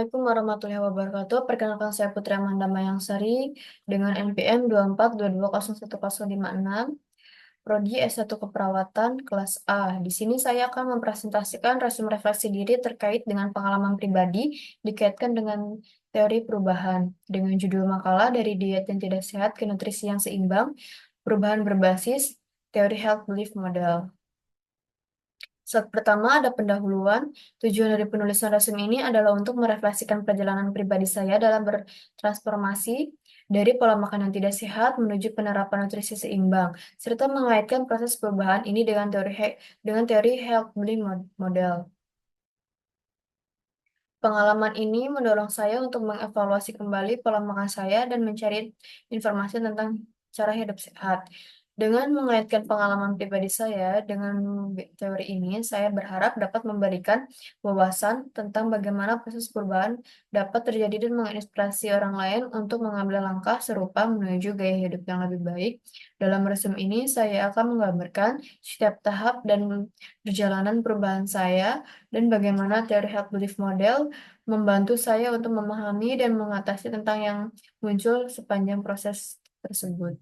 Assalamualaikum warahmatullahi wabarakatuh. Perkenalkan saya Putri Amanda Mayangsari dengan NPM 2422011056, Prodi S1 Keperawatan kelas A. Di sini saya akan mempresentasikan resume refleksi diri terkait dengan pengalaman pribadi dikaitkan dengan teori perubahan dengan judul makalah dari diet yang tidak sehat ke nutrisi yang seimbang, perubahan berbasis teori health belief model. Slide pertama ada pendahuluan. Tujuan dari penulisan resume ini adalah untuk merefleksikan perjalanan pribadi saya dalam bertransformasi dari pola makan yang tidak sehat menuju penerapan nutrisi seimbang, serta mengaitkan proses perubahan ini dengan teori health belief model. Pengalaman ini mendorong saya untuk mengevaluasi kembali pola makan saya dan mencari informasi tentang cara hidup sehat. Dengan mengaitkan pengalaman pribadi saya dengan teori ini, saya berharap dapat memberikan wawasan tentang bagaimana proses perubahan dapat terjadi dan menginspirasi orang lain untuk mengambil langkah serupa menuju gaya hidup yang lebih baik. Dalam resume ini, saya akan menggambarkan setiap tahap dan perjalanan perubahan saya dan bagaimana teori health belief model membantu saya untuk memahami dan mengatasi tentang yang muncul sepanjang proses tersebut.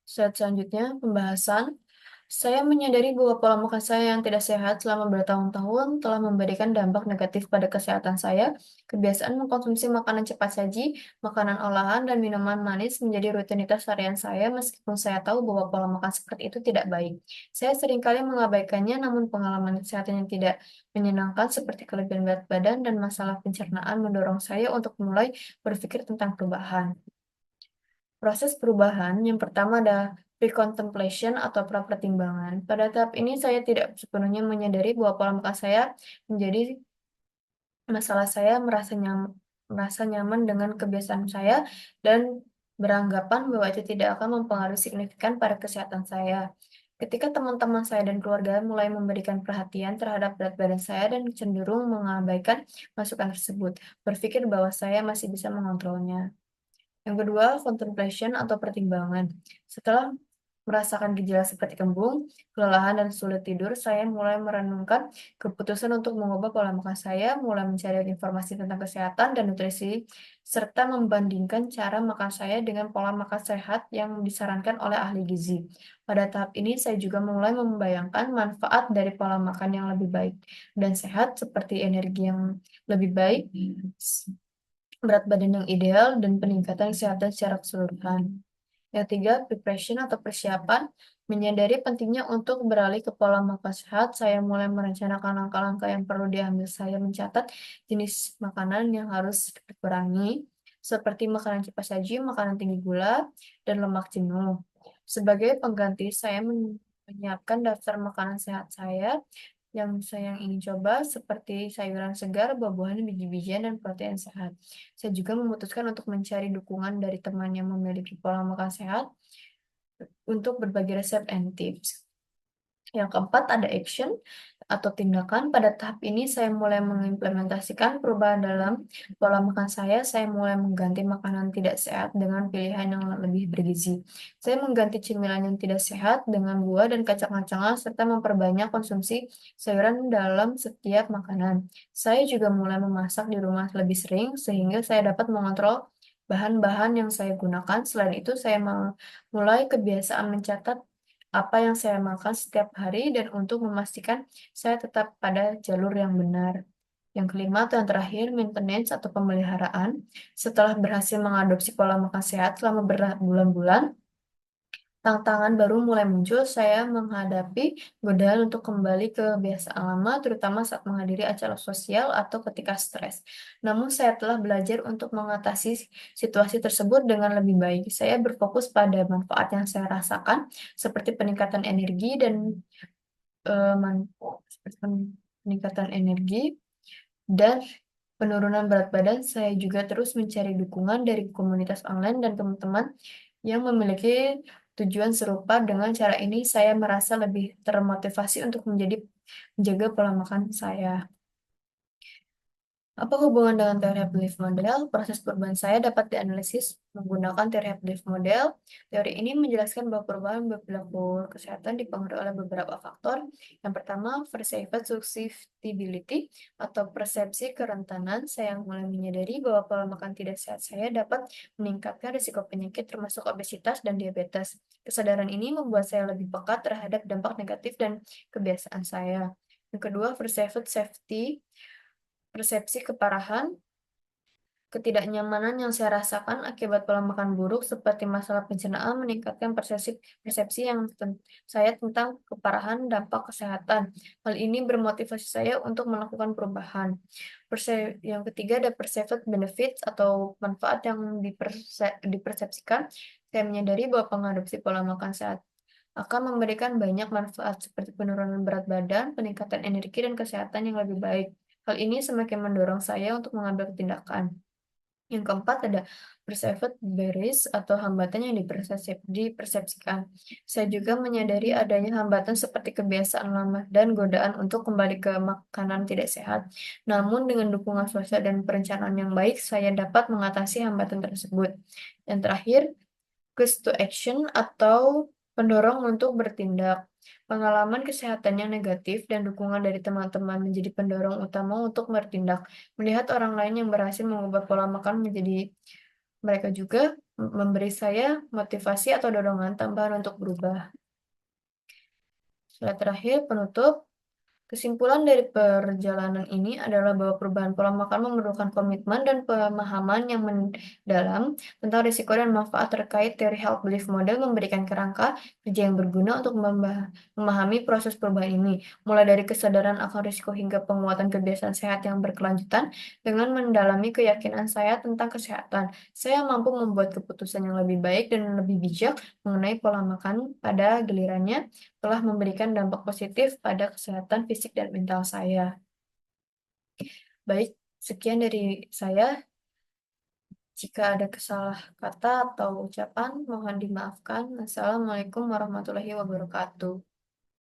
Slide selanjutnya, pembahasan. Saya menyadari bahwa pola makan saya yang tidak sehat selama bertahun-tahun telah memberikan dampak negatif pada kesehatan saya. Kebiasaan mengkonsumsi makanan cepat saji, makanan olahan, dan minuman manis menjadi rutinitas harian saya meskipun saya tahu bahwa pola makan seperti itu tidak baik. Saya seringkali mengabaikannya, namun pengalaman kesehatan yang tidak menyenangkan seperti kelebihan berat badan dan masalah pencernaan mendorong saya untuk mulai berpikir tentang perubahan. Proses perubahan yang pertama ada pre-contemplation atau pra-pertimbangan. Pada tahap ini saya tidak sepenuhnya menyadari bahwa pola makan saya menjadi masalah. Saya merasa nyaman dengan kebiasaan saya dan beranggapan bahwa itu tidak akan mempengaruhi signifikan pada kesehatan saya. Ketika teman-teman saya dan keluarga mulai memberikan perhatian terhadap berat badan saya dan cenderung mengabaikan masukan tersebut, berpikir bahwa saya masih bisa mengontrolnya. Yang kedua, contemplation atau pertimbangan. Setelah merasakan gejala seperti kembung, kelelahan, dan sulit tidur, saya mulai merenungkan keputusan untuk mengubah pola makan saya, mulai mencari informasi tentang kesehatan dan nutrisi, serta membandingkan cara makan saya dengan pola makan sehat yang disarankan oleh ahli gizi. Pada tahap ini, saya juga mulai membayangkan manfaat dari pola makan yang lebih baik dan sehat, seperti energi yang lebih baik, berat badan yang ideal, dan peningkatan kesehatan secara keseluruhan. Yang tiga, preparation atau persiapan. Menyadari pentingnya untuk beralih ke pola makan sehat, saya mulai merencanakan langkah-langkah yang perlu diambil. Saya mencatat jenis makanan yang harus dikurangi, seperti makanan cepat saji, makanan tinggi gula, dan lemak jenuh. Sebagai pengganti, saya menyiapkan daftar makanan sehat saya yang saya ingin coba, seperti sayuran segar, buah-buahan, biji-bijian, dan protein sehat. Saya juga memutuskan untuk mencari dukungan dari teman yang memiliki pola makan sehat untuk berbagi resep and tips. Yang keempat ada action atau tindakan. Pada tahap ini saya mulai mengimplementasikan perubahan dalam pola makan saya. Saya mulai mengganti makanan tidak sehat dengan pilihan yang lebih bergizi. Saya mengganti cemilan yang tidak sehat dengan buah dan kacang-kacangan serta memperbanyak konsumsi sayuran dalam setiap makanan. Saya juga mulai memasak di rumah lebih sering sehingga saya dapat mengontrol bahan-bahan yang saya gunakan. Selain itu, saya mulai kebiasaan mencatat apa yang saya makan setiap hari dan untuk memastikan saya tetap pada jalur yang benar. Yang kelima atau yang terakhir, maintenance atau pemeliharaan. Setelah berhasil mengadopsi pola makan sehat selama berbulan-bulan, tantangan baru mulai muncul. Saya menghadapi godaan untuk kembali ke kebiasaan lama, terutama saat menghadiri acara sosial atau ketika stres. Namun, saya telah belajar untuk mengatasi situasi tersebut dengan lebih baik. Saya berfokus pada manfaat yang saya rasakan, seperti peningkatan energi dan eh, man- seperti peningkatan energi dan penurunan berat badan. Saya juga terus mencari dukungan dari komunitas online dan teman-teman yang memiliki tujuan serupa. Dengan cara ini, saya merasa lebih termotivasi untuk menjaga pola makan saya. Apa hubungan dengan teori belief model? Proses perubahan saya dapat dianalisis menggunakan teori belief model. Teori ini menjelaskan bahwa perubahan perilaku kesehatan dipengaruhi oleh beberapa faktor. Yang pertama, perceived susceptibility atau persepsi kerentanan. Saya mulai menyadari bahwa pola makan tidak sehat saya dapat meningkatkan risiko penyakit termasuk obesitas dan diabetes. Kesadaran ini membuat saya lebih peka terhadap dampak negatif dan kebiasaan saya. Yang kedua, perceived safety. Persepsi keparahan, ketidaknyamanan yang saya rasakan akibat pola makan buruk seperti masalah pencernaan meningkatkan persepsi saya tentang keparahan dampak kesehatan. Hal ini bermotivasi saya untuk melakukan perubahan. Yang ketiga ada perceived benefits atau manfaat yang dipersepsikan. Saya menyadari bahwa mengadopsi pola makan sehat akan memberikan banyak manfaat seperti penurunan berat badan, peningkatan energi, dan kesehatan yang lebih baik. Hal ini semakin mendorong saya untuk mengambil tindakan. Yang keempat ada perceived barriers atau hambatan yang dipersepsikan. Saya juga menyadari adanya hambatan seperti kebiasaan lama dan godaan untuk kembali ke makanan tidak sehat. Namun dengan dukungan sosial dan perencanaan yang baik, saya dapat mengatasi hambatan tersebut. Yang terakhir, Cause to action atau pendorong untuk bertindak. Pengalaman kesehatan yang negatif dan dukungan dari teman-teman menjadi pendorong utama untuk bertindak. Melihat orang lain yang berhasil mengubah pola makan menjadi mereka juga memberi saya motivasi atau dorongan tambahan untuk berubah. Slide terakhir, penutup. Kesimpulan dari perjalanan ini adalah bahwa perubahan pola makan memerlukan komitmen dan pemahaman yang mendalam tentang risiko dan manfaat terkait teori health belief model memberikan kerangka kerja yang berguna untuk memahami proses perubahan ini, mulai dari kesadaran akan risiko hingga penguatan kebiasaan sehat yang berkelanjutan. Dengan mendalami keyakinan saya tentang kesehatan, saya mampu membuat keputusan yang lebih baik dan lebih bijak mengenai pola makan pada gilirannya telah memberikan dampak positif pada kesehatan fisik dan mental saya. Baik, sekian dari saya. Jika ada kesalah kata atau ucapan, mohon dimaafkan. Assalamualaikum warahmatullahi wabarakatuh.